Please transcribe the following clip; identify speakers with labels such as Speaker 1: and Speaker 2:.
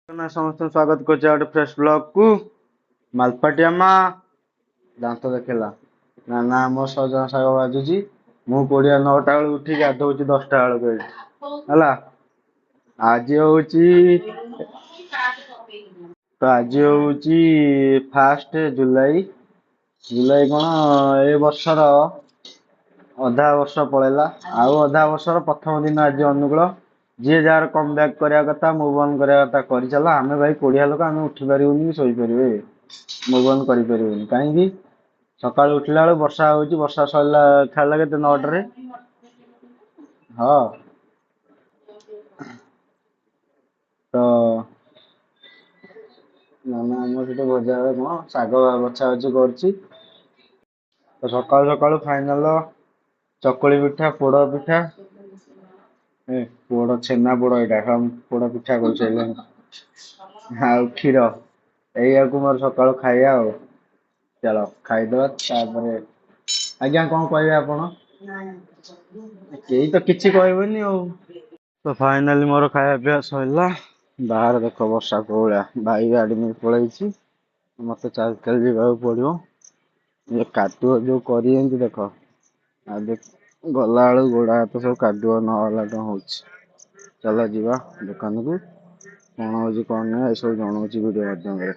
Speaker 1: ନା ସମସ୍ତଙ୍କୁ ସ୍ୱାଗତ କରୁଛି ଗୋଟେ ଫ୍ରେଶ ବ୍ଲଗ କୁ। ମାଲପାଟିଆମା ଦାନ୍ତ ଦେଖେଇଲା ନା ନା ଆମ ସଜନା ଶାଗ ଭାଜୁଛି। ମୁଁ କୋଡ଼ିଆ 9ଟା ବେଳକୁ ଉଠିକି ଗାଧଉଛି 10ଟା ବେଳକୁ ଏଠି ହେଲା। ଆଜି ହଉଛି ଆଜି ହଉଛି 1 ଜୁଲାଇ। ଜୁଲାଇ କଣ ଏ ବର୍ଷର ଅଧା ବର୍ଷ ପଳେଇଲା। ଆଉ ଅଧା ବର୍ଷର ପ୍ରଥମ ଦିନ ଆଜି ଅନୁକୂଳ। ଯିଏ ଯାହାର କମ୍ ବ୍ୟାକ୍ କରିବା କଥା ମୁଭ୍ ଅନ୍ କରିବା କଥା କରିଚାଲ। ଆମେ ଭାଇ କୋଢିଆ ଲୋକ, ଆମେ ଉଠି ପାରିବୁନି କି ଶୋଇପାରିବୁ ମୁଭ୍ ଅନ୍ କରିପାରିବୁନି। କାହିଁକି? ସକାଳୁ ଉଠିଲା ବେଳୁ ବର୍ଷା ହଉଛି। ବର୍ଷା ସରିଲା ଛାଡ଼ିଲା କେତେ 9ଟାରେ। ହଁ ତ ମାମା ଆମର ସେଠି ବଜାରରେ କଣ ଶାଗ ବଛା ବଛି କରୁଛି। ତ ସକାଳୁ ସକାଳୁ ଫାଇନାଲ ଚକୁଳି ପିଠା, ପୋଡ ପିଠା। ପୋଡ ଛେନା ପୋଡ ଏଇଟା ପୋଡ ପିଠା କରିସାରିଲେଣି। ଆଉ କ୍ଷୀର ଏଇଆକୁ ମୋର ସକାଳୁ ଖାଇବା ଆଉ। ଚାଲ ଖାଇଦବା ତାପରେ ଆଜ୍ଞା କଣ କହିବେ ଆପଣ? କେହି ତ କିଛି କହିବେନି ଆଉ। ତ ଫାଇନାଲି ମୋର ଖାଇବା ପିଇବା ସରିଲା। ବାହାରେ ଦେଖ ବର୍ଷା କୋଉ ଭଳିଆ। ଭାଇ ଗାଡି ନେଇ ପଳେଇଛି। ମତେ ଚାଲି ଚାଲି ଯିବାକୁ ପଡିବ। ଏ କାଦୁଅ ଯୋଉ କରିଛନ୍ତି ଦେଖ। ଆଉ ଗଲା ବେଳକୁ ଗୋଡ ହାତ ସବୁ କାଦୁଅ ନହେଲା କଣ ହଉଛି। ଚାଲ ଯିବା ଦୋକାନକୁ। କଣ ହଉଛି କଣ ନାହିଁ ଏସବୁ ଜଣଉଛି ଭିଡିଓ ମାଧ୍ୟମରେ।